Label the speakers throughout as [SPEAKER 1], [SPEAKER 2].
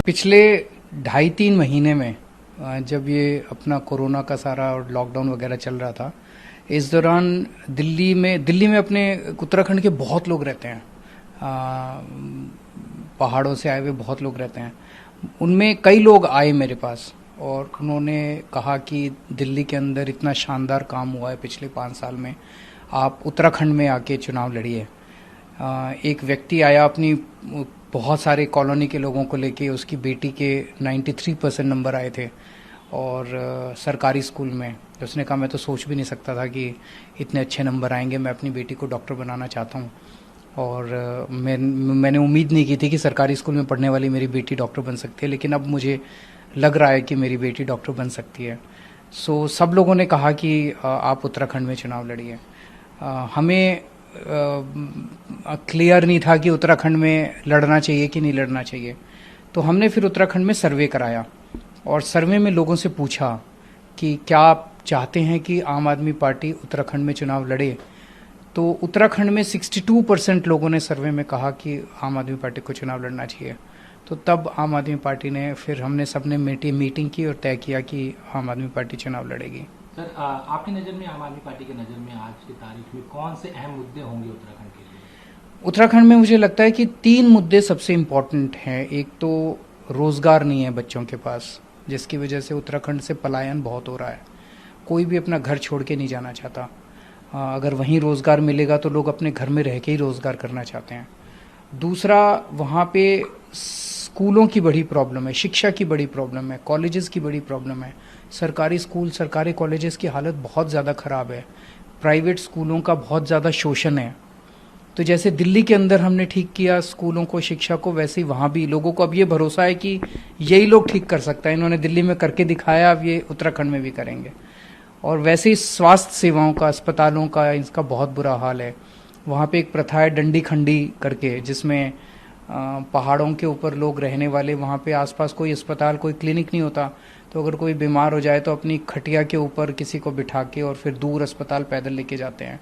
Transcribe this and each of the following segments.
[SPEAKER 1] पिछले 2.5-3 महीने में जब ये अपना कोरोना का सारा लॉकडाउन वगैरह चल रहा था, इस दौरान दिल्ली में अपने उत्तराखंड के बहुत लोग रहते हैं। पहाड़ों से आए हुए बहुत लोग रहते हैं। उनमें कई लोग आए मेरे पास और उन्होंने कहा कि दिल्ली के अंदर इतना शानदार काम हुआ है पिछले 5 साल में, आप उत्तराखंड में आके चुनाव लड़िए। एक व्यक्ति आया अपनी बहुत सारे कॉलोनी के लोगों को लेके, उसकी बेटी के 93% नंबर आए थे और सरकारी स्कूल में। उसने कहा मैं तो सोच भी नहीं सकता था कि इतने अच्छे नंबर आएंगे, मैं अपनी बेटी को डॉक्टर बनाना चाहता हूँ। और मैंने उम्मीद नहीं की थी कि सरकारी स्कूल में पढ़ने वाली मेरी बेटी डॉक्टर बन सकती है, लेकिन अब मुझे लग रहा है कि मेरी बेटी डॉक्टर बन सकती है। सो सब लोगों ने कहा कि आप उत्तराखंड में चुनाव लड़िए। हमें क्लियर नहीं था कि उत्तराखंड में लड़ना चाहिए कि नहीं लड़ना चाहिए, तो हमने फिर उत्तराखंड में सर्वे कराया और सर्वे में लोगों से पूछा कि क्या आप चाहते हैं कि आम आदमी पार्टी उत्तराखंड में चुनाव लड़े। तो उत्तराखंड में 62% लोगों ने सर्वे में कहा कि आम आदमी पार्टी को चुनाव लड़ना चाहिए। तो तब आम आदमी पार्टी ने, फिर हमने सबने मीटिंग की और तय किया कि आम आदमी पार्टी चुनाव लड़ेगी।
[SPEAKER 2] सर, आपकी नज़र में, आम आदमी पार्टी की नज़र में आज की तारीख में कौन से अहम मुद्दे होंगे उत्तराखंड के लिए?
[SPEAKER 1] उत्तराखंड में मुझे लगता है कि 3 मुद्दे सबसे इम्पोर्टेंट हैं। एक तो रोज़गार नहीं है बच्चों के पास, जिसकी वजह से उत्तराखंड से पलायन बहुत हो रहा है। कोई भी अपना घर छोड़ के नहीं जाना चाहता। अगर वहीं रोज़गार मिलेगा तो लोग अपने घर में रह के ही रोज़गार करना चाहते हैं। दूसरा, वहाँ पे स्कूलों की बड़ी प्रॉब्लम है, शिक्षा की बड़ी प्रॉब्लम है, कॉलेजेस की बड़ी प्रॉब्लम है। सरकारी स्कूल, सरकारी कॉलेजेस की हालत बहुत ज़्यादा ख़राब है। प्राइवेट स्कूलों का बहुत ज़्यादा शोषण है। तो जैसे दिल्ली के अंदर हमने ठीक किया स्कूलों को, शिक्षा को, वैसे ही वहाँ भी लोगों को अब ये भरोसा है कि यही लोग ठीक कर सकता है। इन्होंने दिल्ली में करके दिखाया, अब ये उत्तराखंड में भी करेंगे। और वैसे ही स्वास्थ्य सेवाओं का, अस्पतालों का, इसका बहुत बुरा हाल है। वहाँ पे एक प्रथा है डंडी खंडी करके, जिसमें पहाड़ों के ऊपर लोग रहने वाले, वहाँ पे आसपास कोई अस्पताल, कोई क्लिनिक नहीं होता। तो अगर कोई बीमार हो जाए तो अपनी खटिया के ऊपर किसी को बिठा के और फिर दूर अस्पताल पैदल लेके जाते हैं।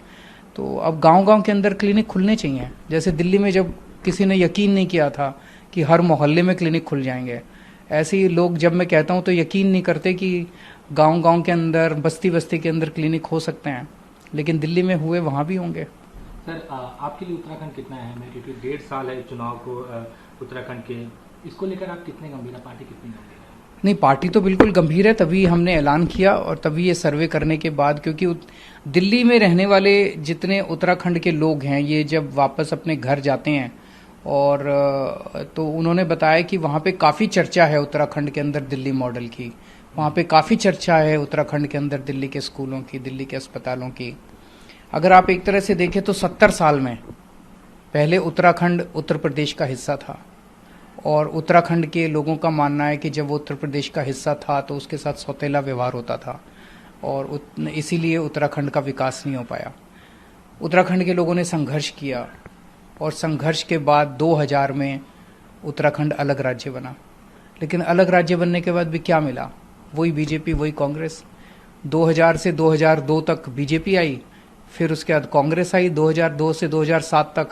[SPEAKER 1] तो अब गांव-गांव के अंदर क्लिनिक खुलने चाहिए। जैसे दिल्ली में जब किसी ने यकीन नहीं किया था कि हर मोहल्ले में क्लिनिक खुल जाएंगे, ऐसे ही लोग, जब मैं कहता हूँ तो यकीन नहीं करते कि गांव-गांव के अंदर, बस्ती-बस्ती के अंदर क्लिनिक हो सकते हैं। लेकिन दिल्ली में हुए, वहाँ भी होंगे।
[SPEAKER 2] सर, आपके लिए उत्तराखंड कितना अहम है? क्योंकि 1.5 साल है चुनाव को उत्तराखंड के, इसको लेकर आप कितने गंभीर है, पार्टी कितनी गंभीर है?
[SPEAKER 1] नहीं, पार्टी तो बिल्कुल गंभीर है, तभी हमने ऐलान किया और तभी ये सर्वे करने के बाद, क्योंकि दिल्ली में रहने वाले जितने उत्तराखंड के लोग हैं, ये जब वापस अपने घर जाते हैं और तो उन्होंने बताया कि वहाँ पे काफ़ी चर्चा है उत्तराखंड के अंदर दिल्ली मॉडल की। वहाँ पे काफ़ी चर्चा है उत्तराखंड के अंदर दिल्ली के स्कूलों की, दिल्ली के अस्पतालों की। अगर आप एक तरह से देखें तो 70 साल में पहले उत्तराखंड उत्तर प्रदेश का हिस्सा था और उत्तराखंड के लोगों का मानना है कि जब वो उत्तर प्रदेश का हिस्सा था तो उसके साथ सौतेला व्यवहार होता था और इसीलिए उत्तराखंड का विकास नहीं हो पाया। उत्तराखंड के लोगों ने संघर्ष किया और संघर्ष के बाद 2000 में उत्तराखंड अलग राज्य बना। लेकिन अलग राज्य बनने के बाद भी क्या मिला? वही बीजेपी, वही कांग्रेस। 2000 से 2002 तक बीजेपी आई, फिर उसके बाद कांग्रेस आई 2002 से 2007 तक,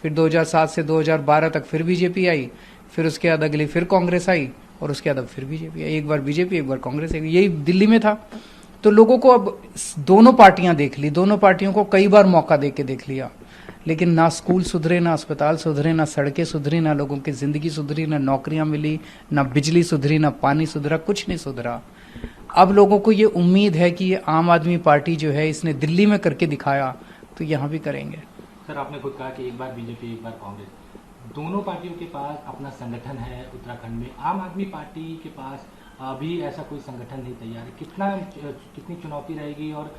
[SPEAKER 1] फिर 2007 से 2012 तक फिर बीजेपी आई, फिर उसके बाद अगली फिर कांग्रेस आई और उसके बाद अब फिर बीजेपी आई। एक बार बीजेपी, एक बार कांग्रेस आई। यही दिल्ली में था। तो लोगों को अब दोनों पार्टियां देख ली, दोनों पार्टियों को कई बार मौका दे के देख लिया, लेकिन ना स्कूल सुधरे, ना अस्पताल सुधरे, ना सड़कें सुधरी, ना लोगों की जिंदगी सुधरी, ना नौकरियां मिली, ना बिजली सुधरी, ना पानी सुधरा, कुछ नहीं सुधरा। अब लोगों को ये उम्मीद है कि ये आम आदमी पार्टी जो है, इसने दिल्ली में करके दिखाया तो यहाँ भी करेंगे।
[SPEAKER 2] सर, आपने खुद कहा कि एक बार बीजेपी, एक बार कांग्रेस, दोनों पार्टियों के पास अपना संगठन है उत्तराखंड में। आम आदमी पार्टी के पास अभी ऐसा कोई संगठन नहीं तैयार है। कितनी चुनौती रहेगी और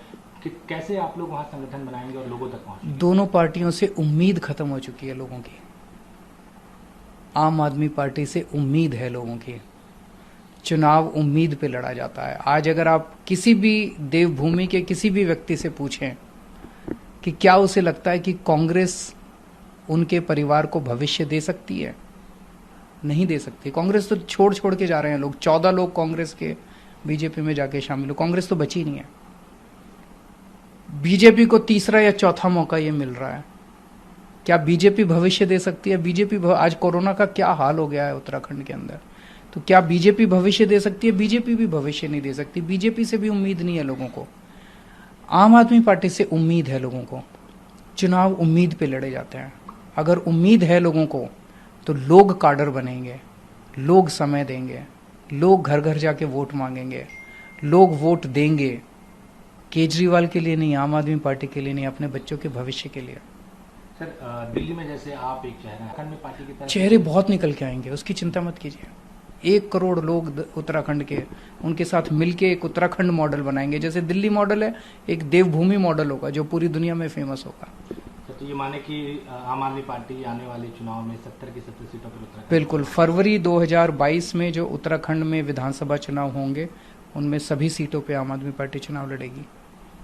[SPEAKER 2] कैसे आप लोग वहाँ संगठन बनाएंगे और लोगों तक पहुँचेंगे?
[SPEAKER 1] दोनों पार्टियों से उम्मीद खत्म हो चुकी है लोगों की। आम आदमी पार्टी से उम्मीद है लोगों की। चुनाव उम्मीद पे लड़ा जाता है। आज अगर आप किसी भी देवभूमि के किसी भी व्यक्ति से पूछें कि क्या उसे लगता है कि कांग्रेस उनके परिवार को भविष्य दे सकती है, नहीं दे सकती। कांग्रेस तो छोड़ छोड़ के जा रहे हैं लोग। 14 लोग कांग्रेस के बीजेपी में जाके शामिल हो। कांग्रेस तो बची नहीं है। बीजेपी को तीसरा या चौथा मौका ये मिल रहा है। क्या बीजेपी भविष्य दे सकती है? बीजेपी आज कोरोना का क्या हाल हो गया है उत्तराखंड के अंदर। तो क्या बीजेपी भविष्य दे सकती है? बीजेपी भी भविष्य नहीं दे सकती। बीजेपी से भी उम्मीद नहीं है लोगों को। आम आदमी पार्टी से उम्मीद है लोगों को। चुनाव उम्मीद पे लड़े जाते हैं। अगर उम्मीद है लोगों को तो लोग काडर बनेंगे, लोग समय देंगे, लोग घर घर जाके वोट मांगेंगे, लोग वोट देंगे। केजरीवाल के लिए नहीं, आम आदमी पार्टी के लिए नहीं, अपने बच्चों के भविष्य के लिए।
[SPEAKER 2] सर दिल्ली में जैसे आप एक चेहरा है, उत्तराखंड में पार्टी की तरफ
[SPEAKER 1] चेहरे बहुत निकल के आएंगे, उसकी चिंता मत कीजिए। 1 करोड़ लोग उत्तराखंड के, उनके साथ मिलके एक उत्तराखंड मॉडल बनाएंगे। जैसे दिल्ली मॉडल है, एक देवभूमि मॉडल होगा जो पूरी दुनिया में फेमस होगा।
[SPEAKER 2] तो ये माने कि आम आदमी पार्टी आने वाले चुनाव में 70 की 70 सीटों पर उत्तराखंड,
[SPEAKER 1] बिल्कुल, फरवरी 2022 में जो उत्तराखंड में विधानसभा चुनाव होंगे उनमें सभी सीटों पे आम आदमी पार्टी चुनाव लड़ेगी।